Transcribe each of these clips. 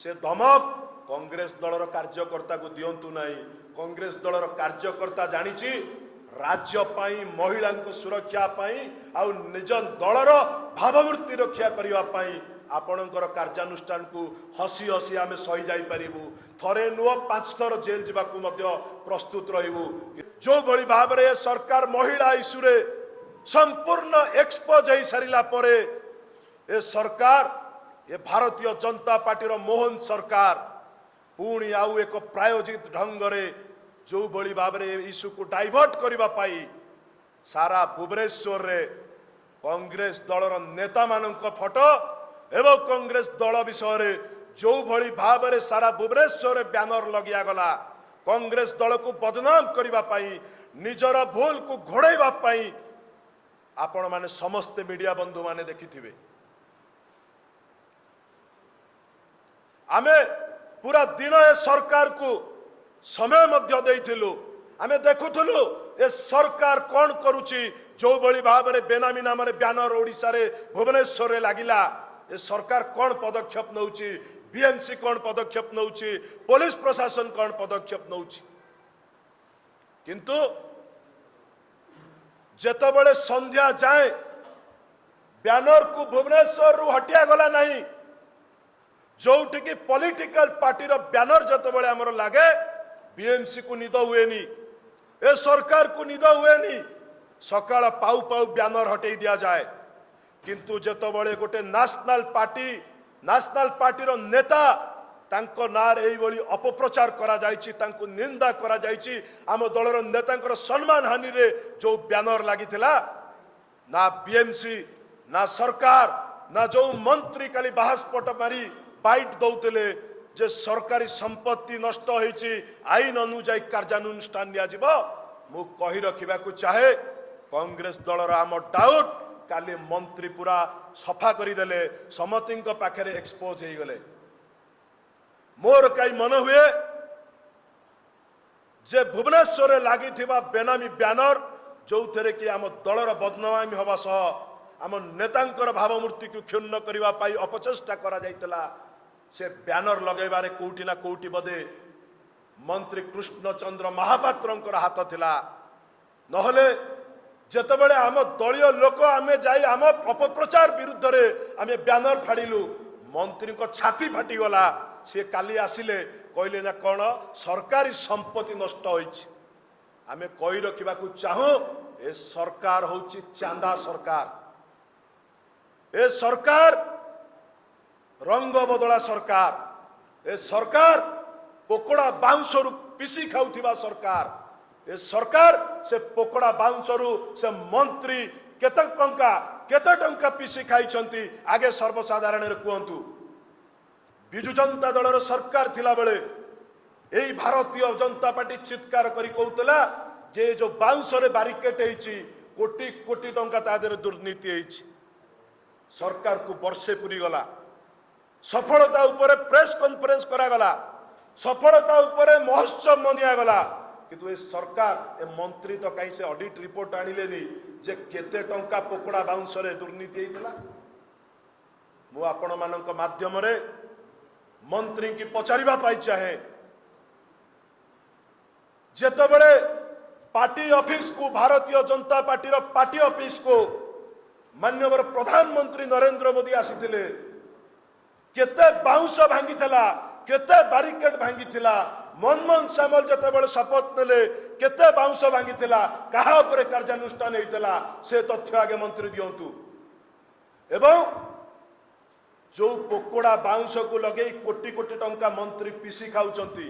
से धमक कांग्रेस दलर कार्यकर्ता को दिंतु ना। कांग्रेस दलर कार्यकर्ता जानी राज्य पाई महिला सुरक्षा पाई आउ निज दलर भावमूर्ति रक्षा करने आपणकर कार्यानुष्ठान को हसी हसी आम सही जाई पारिबु। थरे नुह 5 थर जेल जावाक प्रस्तुत रहबु। जो भली भाव में सरकार महिला इश्यू रे संपूर्ण एक्सपोज हो सारा परे ए सरकार ये भारतीय जनता पार्टी मोहन सरकार पुणी आउ एक प्रायोजित ढंग से जो भली भाव में इश्यू को डाइवर्ट करने सारा भुवनेश्वर रे कांग्रेस दलर नेता मानक फोटो एवं कांग्रेस दल विषय जो भली भाव में सारा भुवनेश्वर रे बैनर लगिया गला कांग्रेस दल को बदनाम करने निजर भूल को घोड़ाई आपण माने समस्त मीडिया बंधु माने देखिथिबे। आमे पूरा दिन ए सरकार को समय मध्य देइथिलु। आमे देखुथुलु ए सरकार कौन करुची जो भली भाव में बेनामी नाम बैनर ओडिशा रे भुवनेश्वर रे लागिला ए सरकार कौन पदक्षेप नउची बीएमसी कौन पदक्षेप नउची पुलिस प्रशासन कौन पदक्षेप नउची। किंतु जेतबेले संध्या जाए बैनर को भुवनेश्वर रु हटिया गला नहीं जोठी की पॉलिटिकल पार्टी रो बैनर जेतबेले हमर लागे बीएमसी को निद हुएनी ए सरकार को निद हुएनी सकाळ पाउ पाउ बैनर हटई दिया जाए। किंतु जेतबेले गोटे नेशनल पार्टी रो नेता तांको नार एई भली अपप्रचार करा जायछि तांको निंदा करा जायछि आम दलर नेतांकर सम्मान हानि रे जो बैनर लागिथिला ना बीएमसी ना सरकार ना जो मंत्री काली बाहस्फोट मारी बाइट दौतले जे सरकारी संपत्ति नष्ट होईछि आईन अनुଯାयी कार्यानुष्ठान निया जिवो। मु कहि रखिबाकू चाहे कांग्रेस दलर आम डाउट काली मंत्री पूरा सफा करिदेले समतिंक पाखरे एक्सपोज हो गले। मोर कई मन हुए जे भुवनेश्वर लगी बेनामी बैनर जो थे कि आम दलर बदनामी हवा सह आम नेतांकर भावमूर्ति को क्षुण्ण करने अपचेष्टा करा जाइतला से बैनर लगेबारे कोउठी ना कोउठी बदे मंत्री कृष्णचंद्र महापात्रंकर हाथ थिला। नहले जेतेबेले आम दलीय लोक आमे जाई आम अपप्रचार विरुद्ध रे आमे बैनर फाड़िलु मंत्री को छाती फाटीगला। सी काली आसिले कहले ना कौन सरकारी संपत्ति नष्ट होइछि। आमे कहि रखिबाकू चाहू ए सरकार होछि चांदा सरकार। ए सरकार रंग बदला सरकार। ए सरकार पोकड़ा बाउंसरु पिसी खाउथिबा सरकार। ए सरकार से पोकड़ा बाउंसरु से मंत्री केते टंका पिसी खाइछंती आगे सर्वसाधारण रे कहंतु। बिजु जनता दलर सरकार थिला बेले एई भारतीय जनता पार्टी चित्कार करी कहउतला जे जो बाउंसरे बारिकेट हेछि कोटी कोटी टंका ता देर दुर्नीति हेछि। सरकार को वर्षे पूरी गला सफलता उपरे प्रेस कॉन्फ्रेंस करा गला सफलता उपरे महोत्सव मनिया गला। किंतु ए सरकार ए मंत्री तो कहीं से ऑडिट रिपोर्ट आनिलेनी जे केते टंका पोकड़ा बाउंसरे दुर्नीति हेतिला। मु आपण मानक माध्यम रे मंत्री की पचारिबा पाई चाहे जेतेबेले पार्टी ऑफिस को भारतीय जनता पार्टी रो पार्टी ऑफिस को माननीय प्रधानमंत्री नरेंद्र मोदी आसीथिले केते बाउंस भांगीथिला केते बारिकेड भांगीथिला मनमोहन सामल जेतेबेले शपथ नेले केते बाउंस भांगीथिला कहा उपरे कार्यानुष्ठान हेतिला से तथ्य आगे मंत्री दियंतु। एवं जो पोकड़ा बाउंस को लगे कोटी कोटी टंका मंत्री पीसी खाउचंती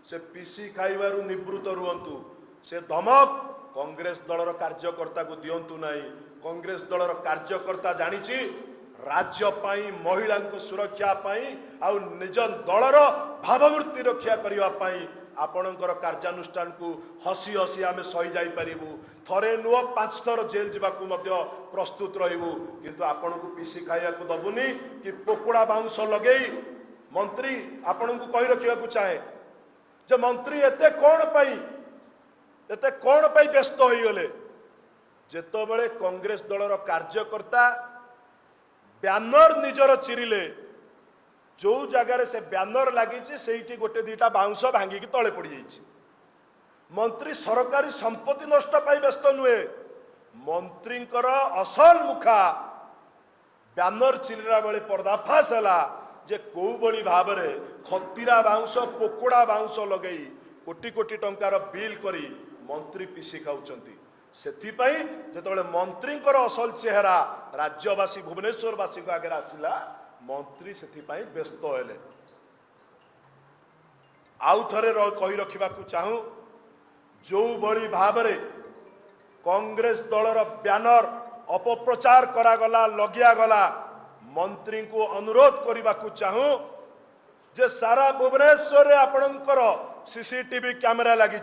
से पीसी खाइबारु निवृत्त रुहंतु। से धमक कांग्रेस दलर कार्यकर्ता को दिंतु ना। कांग्रेस दलर कार्यकर्ता जानी राज्य पाई महिला सुरक्षा पाई आउ निज दलर भावमूर्ति रक्षा करने आपणकर कार्यानुष्ठान को हसी हसी आम सही जाई पारिबु। थरे नुह 5 थर जेल जावाक प्रस्तुत रहबु। किंतु आपण को पीसी खाइया को दबुनी कि पोकड़ा बाउंस लगे। मंत्री आपण को कहि रखिबाकू चाहे जे मंत्री एते कौन पाई व्यस्त हो गले। जेतबेले कांग्रेस दलर कार्यकर्ता बैनर निजर चिरिले जो जगार से ब्यानर लगी से गोटे दुईटा बाउंश भांगिकी तले पड़ जाइए। मंत्री सरकारी संपत्ति नष्ट पाई व्यस्त नुहे, मंत्री असल मुखा ब्यानर चिल्ला बेले पर्दाफाश है जे कौ भली भाव में खतीरा बाउंश पोकोड़ा बाउंश लगे कोटी कोटी टंकार बिल करी मंत्री पिसी खाऊंट। से जो मंत्री असल चेहरा राज्यवासी भुवनेश्वरवासी आगे आसला मंत्री से व्यस्त हेले। आउ थे कही रखा चाहूँ जो भली भाव में कांग्रेस दलर ब्यानर अपप्रचार करागला लगियागला मंत्री को अनुरोध करने को चाहूँ जे सारा भुवनेश्वर आपणकर सीसीटीवी कैमेरा लगी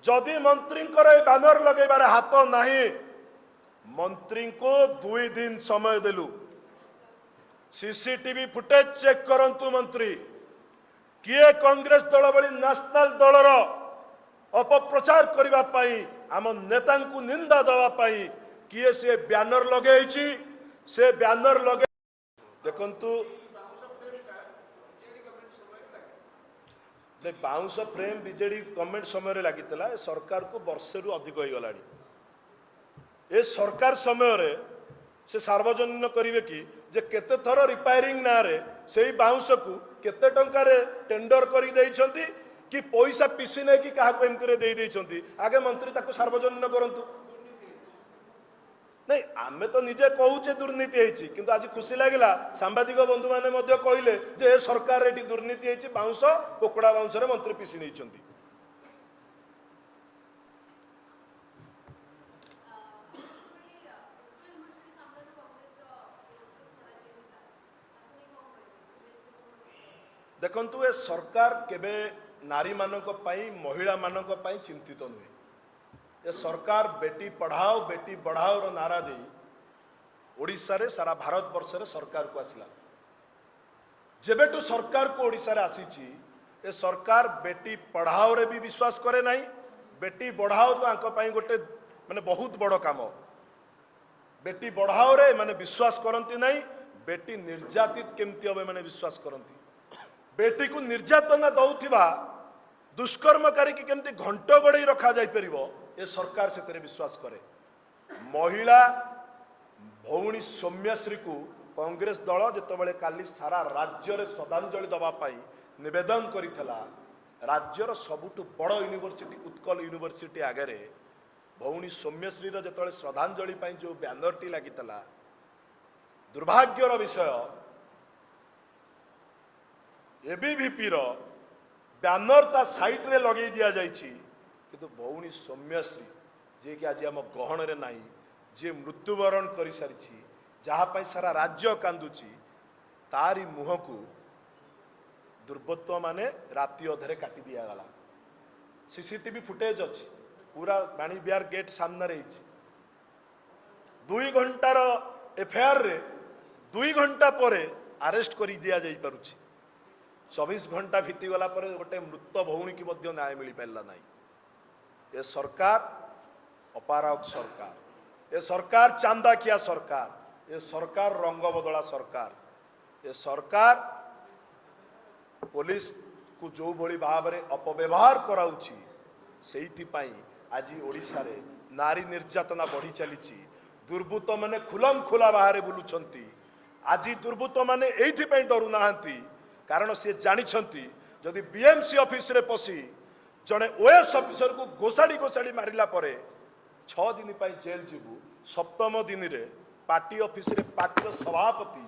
जदि मंत्री बैनर लगेबार हाथ नहीं मंत्री को 2 दिन समय देलु सीसीटीवी फुटेज चेक करंतु। मंत्री किए कांग्रेस दल भली नेशनल दलर अपप्रचार करने आम नेता को निंदा देवाई किए से बैनर लगे से बैनर लगे देखंतु बाउंस फ्रेम बीजेडी गवर्नमेंट समय लगी सरकार को वर्षे रु अधिक हो गला। ए सरकार समय रे से सार्वजनिक करिवे कि जे केते थर रिपेयरिंग ना रे से बाउंस को केते टंका रे टेंडर करी देइछंती कि पैसा पिसी नहीं कि क्या एमती दे देइछंती आगे मंत्री ताको सार्वजनिक करंतु। नहीं आमे तो निजे कहूचे दुर्नीति होती किंतु आज खुशी लगिला सांबादिक बंधु मैंने कहले जे सरकार ये दुर्नीति होती बाउंस पोकड़ा बाउंस मंत्री पिसी नहीं। देखंतु ए सरकार केबे नारी मानक पई महिला मानक पई चिंतित नुहे। ये सरकार बेटी पढ़ाओ बेटी बढ़ाओ रो नारा दे ओडिशा रे सारा भारत वर्ष रे सरकार को आसला जेबेटू सरकार को ओडिशा रे आसीची ए सरकार बेटी पढ़ाओ रे भी विश्वास करे नहीं बेटी बढ़ाओ तो आंको पई गोटे माने बहुत बड़ काम बेटी बढ़ाओ रे माने विश्वास करंती नहीं बेटी निर्यातित केमती होबे माने विश्वास करंती बेटी को निर्यातना दउथिबा दुष्कर्मकारी की केमती घंट गड़े रखा जाई परिबो ये सरकार से विश्वास करे। महिला भौणी सौम्यश्री को कांग्रेस दल जितेबाला काली सारा राज्य रे श्रद्धांजलि दवापाई निवेदन करिथला राज्यर सबुठु बड़ यूनिवर्सिटी उत्कल यूनिवर्सिटी आगे भौणी सौम्यश्री जो श्रद्धांजलि जो बैनरटी लगी दुर्भाग्यर विषय एबीवीपी बैनर ता साइट रे लगे दिया जाइछि किंतु भौणी सौम्यश्री जे कि आज आम गहन रे नाही जे मृत्युवरण कर सारी जहाँपाई सारा राज्य कांदुची तारी मुह को दुर्बृत्त माने राति अधे काटी दिगला। सीसीटीवी फुटेज अच्छी पूरा बाणी बिहार गेट सामने रही 2 घंटार एफआईआर रे 2 घंटा पर अरेस्ट कर दिया जाई पारुछि 24 घंटा भीति गला पर गोटे मृत भौणी की मध्य न्याय मिल पारा ना। ये सरकार अपारग सरकार ये सरकार चांदा किया सरकार ये सरकार रंग बदला सरकार ये सरकार पुलिस को जो भली भाव में अपव्यवहार कराउछि सेइथिपाई आज ओडिशा रे नारी निर्यातना बढ़ी चली दुर्बृत्त माने खुलम खुला बाहर बुलुछंती। आज दुर्बृत्त माने एइथिपाई डरू नाहंती कारण सी जानिछंती जदि बीएमसी ऑफिस रे पसी जड़े ओएस ऑफिसर को गोसाड़ी गोसाड़ी मारिला परे 6 दिन पाई जेल जीवु 7म दिन रे पार्टी ऑफिस रे पार्टी सभापति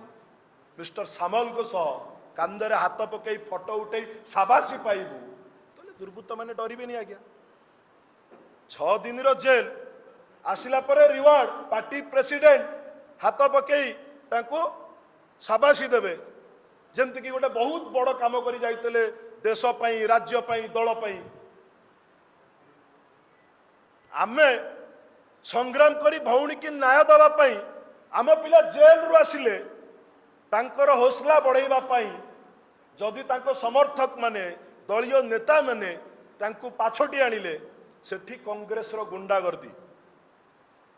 मिस्टर सामल को सह कांदरे हाथ पकई फोटो उठे साबासी पाइबू तो दुर्बृत्त माने डरबे नहीं आज्ञा 6 दिन रो जेल आसिला परे रिवार्ड पार्टी प्रेसिडेंट हाथ पकई तांको साबासी देवे जमती कि गोटे बहुत बड़ काम करी जाइतले देश पई राज्य पई दल पई आमे संग्राम करी भौणी की न्याय दवा पई आम पिला जेल रु आसिले तांकर हौसला बढ़ाइबा पई जदि तांको समर्थक माने दलीय नेता माने तांको पाछटी आनिले सेठी कांग्रेस रो गुंडागर्दी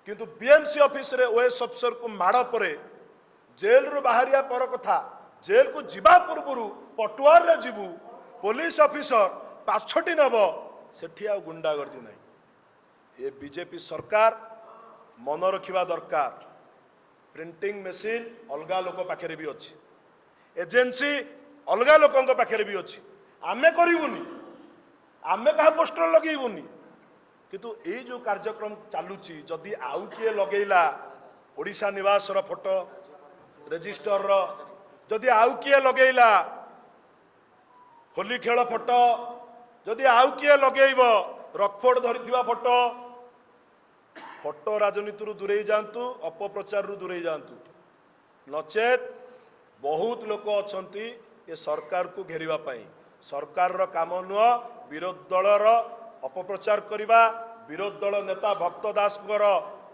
किंतु बीएमसी ऑफिस रे ओएस अफसर को माड़ परे जेल रु बाहरिया पर कथा जेल को जीवा पूर्व पटुआर रे जीवु पुलिस ऑफिसर 5-6टी नब सेठी आ गुंडागर्दी नहीं। ये बीजेपी सरकार मन रखिबा दरकार। प्रिंटिंग मशीन अलगा लोक पाखे भी अच्छी, एजेंसी अलगा लोकों पाखे भी अच्छी। आमे करूनी, आमे कहा पोस्टर लगेबुनी, किंतु ये जो कार्यक्रम चलुची जदि आउ किए लगेला ओडिशा निवास रो फोटो रजिस्टर रो, जदि आउ किए लगेला होली खेल फोटो, जदि आउ किए लगेब रकफोर्ड धरिथिबा फोटो, फोटो राजनीति दूरे जातु, अपप्रचार दूरे जातु। नचेत बहुत लोक अच्छी ये सरकार को घेरिबा पाई। सरकार रो काम नुह विरोध दलर अपप्रचार करिबा, विरोध दल नेता भक्त दास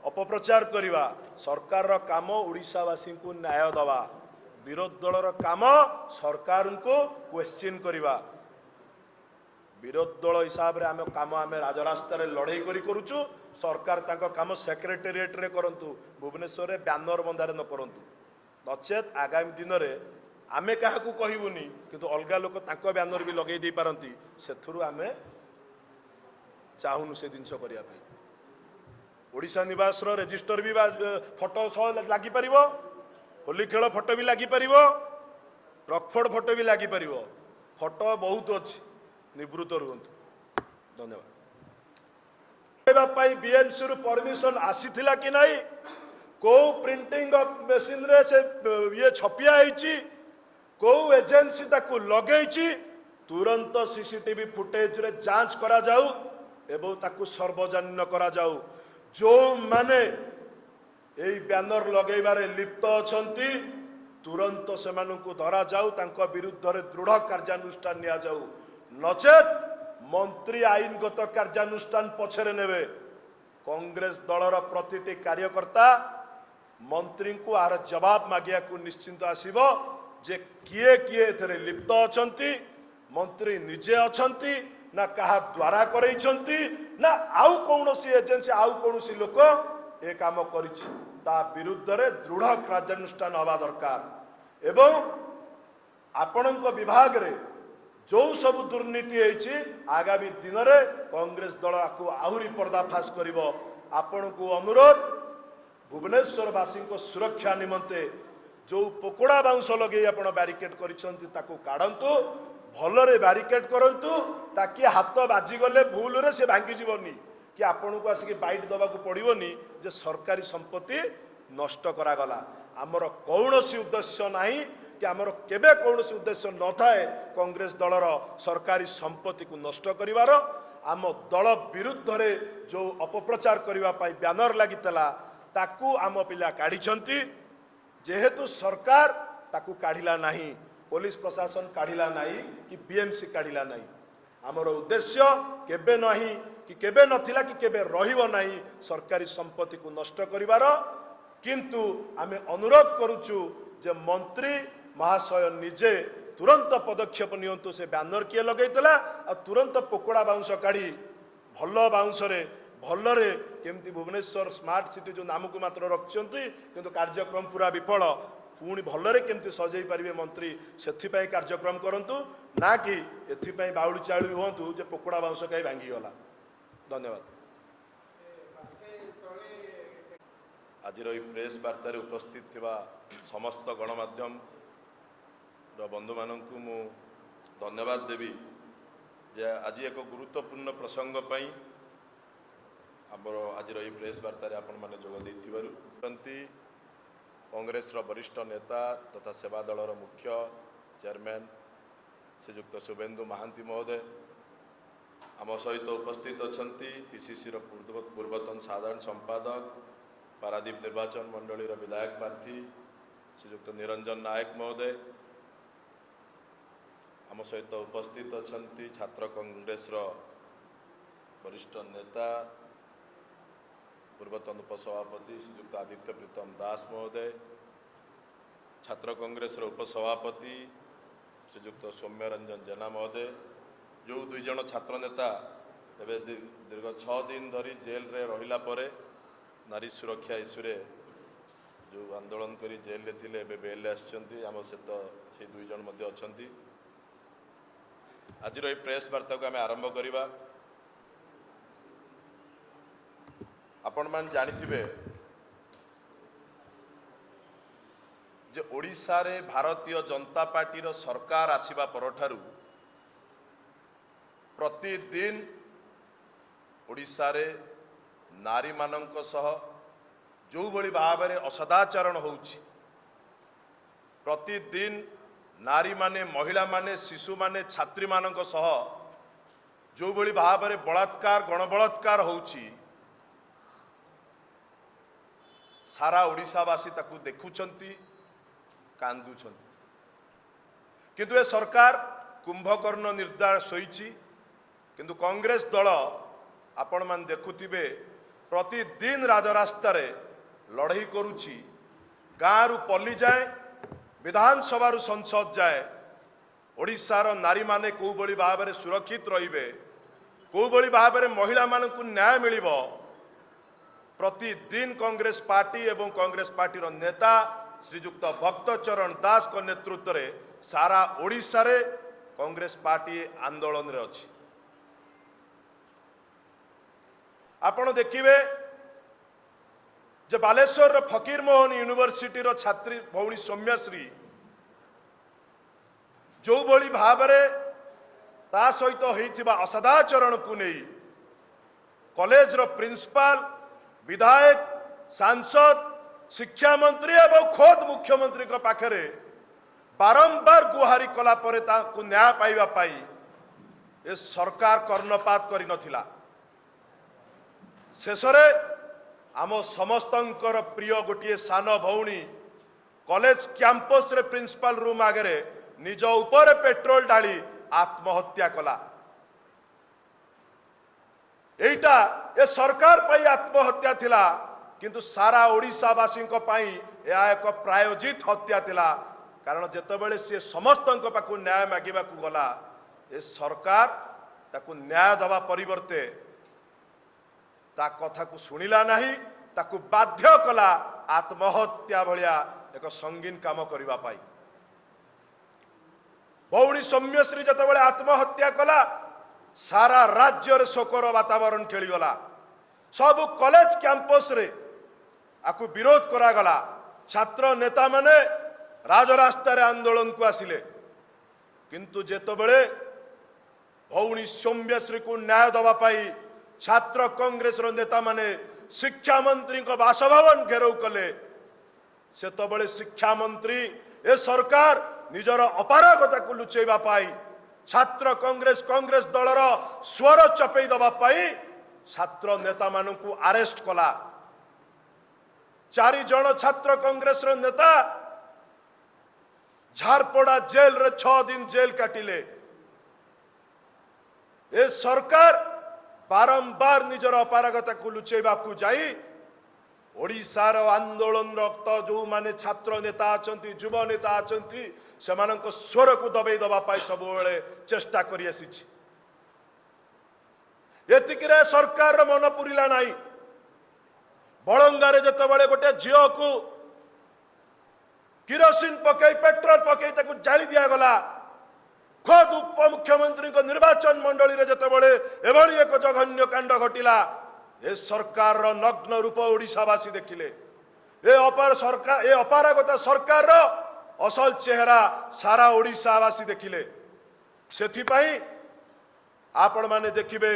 अपप्रचार करिबा। सरकार रो काम ओडिशावासी को न्याय दवा, विरोध दलर काम सरकार को क्वेश्चन करिबा। विरोध दल हिसाब रे आमे काम आमे राजरास्ता रे लड़ाई करूचु, सरकार तांको काम सेक्रेटेरिएट रे करंतु, भुवनेश्वर रे बैनर बंधारे न करंतु। नचेत आगामी दिन रे आमे काहाकू कहिबुनी, किंतु अलगा लोक तांको बैनर भी लगेई दे पारंती, सेथुरु आमे चाहुनु से जिनस करिया पे। ओडिशा निवास रो रजिस्टर भी फोटो लागी परिवो, होली खेल फोटो भी लागी परिवो, रकफोर्ड फोटो भी लागी परिवो। फोटो बहुत अच्छी, निवृत्त रुहंतु। धन्यवाद। बीएमसी रु परमिशन आसीथिला कि नहीं, को प्रिंटिंग मशीन रे से ये छपिया होईची, को एजेंसी ताकू लगेईची, तुरंत सीसीटीवी फुटेज रे जांच करा जाऊ एवं ताकू सर्वजनीन करा जाऊ। जो माने एई बैनर लगेबारे लिप्त अछंती तुरंत सेमानंकु धरा जाऊ, तांको विरुद्ध रे दृढ़ कार्यानुष्ठान निया जाऊ। नचेत मंत्री आईनगत कार्यानुष्ठान पछरे नेबे। कांग्रेस दलर प्रतिटी कार्यकर्ता मंत्री को आर जवाब मागिया को निश्चिंत आसीबो जे किए किए एथरे लिप्त अछंती, मंत्री निजे अछंती ना कहा द्वारा करैछंती ना आउ कौनसी एजेंसी आउ कौनसी लोक ए काम करिछि, ता विरुद्ध रे दृढ़ कार्यानुष्ठान हवा दरकार। एवं आपणक विभाग रे जो सब दुर्नीति होईछि आगामी दिन रे कांग्रेस दल को आहुरी पर्दाफाश करिवो। आपण को अनुरोध, भुवनेश्वरवासी को सुरक्षा निमंते जो पकोड़ा बाउंस लगे आपण बैरिकेड करिसंती ताकू काढंतु, भलरे बैरिकेड करंतु, ताकि हाथ बाजी गले भूल रे से भांगी जीवनी कि आपण को आसिक बाइट दबा को पड़िबनी जे सरकारी संपत्ति नष्ट करा गला। हमर कौनसी उद्देश्य नाही कि आमर केबे कौनसी उद्देश्य न थाए कांग्रेस दलर सरकारी संपत्ति को नष्ट करिवार। आम दल विरुद्ध रे जो अपप्रचार करिवा पाई बैनर लागितला ताकू आम पिला काढिछंती, जेहेतु सरकार ताकू काढिला नाही, पुलिस प्रशासन काढिला नाही कि बीएमसी काढिला नाही। आमर उद्देश्य केबे नाही कि केबे नथिला कि केबे रहिबो नाही सरकारी संपत्ति को नष्ट करिवार। किंतु आमे अनुरोध करूचु जे मंत्री महाशय निजे तुरंत पदक्षेप नियंतु। से बैनर किए लगेइतला आ तुरंत पकोड़ा बाउंस काढ़ी भल बाउंस रे भलरे केमती भुवनेश्वर स्मार्ट सिटी जो नाम को मात्र रखिंट किंतु कार्यक्रम पूरा विफल, पुणी भलरे केमती सजई पारे मंत्री से कार्यक्रम करंतु, ना कि एथिपाई बाउली चाउली हुंतु जे पकोड़ा बाउंस कहीं भांगीगला। धन्यवाद। आज प्रेस वार्तार उपस्थित थिबा समस्त गणमाध्यम बंधु मानू मु धन्यवाद देवी जे आज एक गुरुत्वपूर्ण प्रसंग पई आमर आज प्रेस वार्तार आपण मैंने जोग देती। कांग्रेस वरिष्ठ नेता तथा सेवा दलर मुख्य चेयरमैन श्रीजुक्त शुभेन्दु महांती महोदय आम सहित उपस्थित अच्छा पीसीसी पूर्वतन साधारण संपादक पारादीप निर्वाचन मंडली विधायक प्रार्थी श्रीजुक्त निरंजन नायक महोदय आम सहित उपस्थित अच्छा छात्र कांग्रेस वरिष्ठ नेता पूर्वतन उपसभापति श्रीजुक्त आदित्य प्रीतम दास महोदय, छात्र कांग्रेस उपसभापति श्रीजुक्त सौम्य रंजन जेना महोदय, जो दुई जन छात्र नेता एवं दीर्घ 6 दिन धरी जेल रे रहिला परे नारी सुरक्षा इश्यूरे जो आंदोलन करी जेल रे थिले बेल आम सहित से दुई जन मध्य अछंती। आज ये प्रेस वार्ता को आम आरंभ करवा। आपण मान जानिथिबे जे ओडिशा रे भारतीय जनता पार्टी रो सरकार आसीबा परठारु प्रतिदिन ओडिशा रे नारी मानक सह जो भली भाव में असदाचरण होउछि, प्रतिदिन नारी माने महिला माने शिशु माने छात्री मानक सह जो भली भाव में बलात्कार गणबलात्कार होउछि, सारा ओडिशावासी ताकू देखुछंती, कांदुछंती। किंतु ए सरकार कुंभकर्ण निर्धार सोईछि। किंतु कांग्रेस दल आपण मान देखुथिबे प्रतिदिन राजरास्ता रे लड़ाई करुछि। गाँव रु पल्ली जाए, विधानसभा रु संसद जाए, ओडिशार नारी माने को बड़ी भाव में सुरक्षित रहिबे, को बड़ी भाव में महिला मानकु न्याय मिलिबो, प्रतिदिन कांग्रेस पार्टी एवं कांग्रेस पार्टी रो नेता श्रीजुक्त भक्तचरण दास को नेतृत्व रे सारा ओडिशा रे कांग्रेस पार्टी आंदोलन रे अछि। आपण देखिबे जे बालेश्वर फकीर मोहन यूनिवर्सिटी रो छात्री भौणी सौम्यश्री जो भली भाव में ता सहित होइथिबा असदाचरण को नहीं कॉलेज रो प्रिंसिपल, विधायक, सांसद, शिक्षा मंत्री एवं खोद मुख्यमंत्री को पाखरे बारंबार गुहारी कला परे ताकू न्याय पाइबा पाई ए सरकार कर्णपात करि नथिला। शेषरे आम समस्तंकर प्रिय गोटे सान भौणी कॉलेज कैंपस रे प्रिंसिपल रूम आगे निज ऊपर पेट्रोल ढाली आत्महत्या कला। एटा ए सरकार पाई आत्महत्या थिला, किंतु सारा ओडिशावासी यह एक प्रायोजित हत्या थिला। कारण जेतेबेले से समस्तंक पाखु न्याय मागिबा को गला, ए सरकार ताकु न्याय दवा परिवर्ते ता कथा को सुनिला नहीं, ताकु बाध्य कला आत्महत्या भलिया एक संगीन काम करिबा पाई। भौणी सौम्यश्री जेतेबेले आत्महत्या कला, सारा राज्य रे शोकर वातावरण खेलीगला। सब कॉलेज कैंपस रे आकु विरोध करागला। छात्र नेता माने राजरास्ता रे आंदोलन को आसिले, किंतु जेतेबेले भौणी सौम्यश्री को न्याय दवा पाई छात्र कांग्रेस रो नेता माने शिक्षा मंत्री को बासभवन घेराव कले, सेतबेले शिक्षा मंत्री ए सरकार निजर अपारगता को लुचेबा पाई छात्र कांग्रेस दलर स्वर चपेई दबा पाई छात्र नेता मानकु अरेस्ट कला। 4 जन छात्र कांग्रेस रो नेता झारपड़ा जेल रे 6 दिन जेल काटिले। ए सरकार बारंबार निजर अपारगता को लुचेबा को जाई ओडिशार आंदोलन रक्त जो माने छात्र नेता अछंती, युवा नेता अछंती, सेमानक स्वर को दबेई दबा पाई सब बेले चेष्टा करि आसीछि। एतिकिरे सरकार रो मन पुरिला नाही। बळंगारे जेतेबेले गोटे झियो को किरोसिन पकई पेट्रोल पकई ताकू जाली दिया गला, खुद उपमुख्यमंत्री को निर्वाचन मंडली रे जेतेबेले एभली एक जघन्य कांड घटिला, ए सरकार रो नग्न रूप ओडिशावासी देखिले। ए अपारगता सरकार रो असल चेहरा सारा ओडिशावासी देखिले। सेथि पई आपण माने देखिबे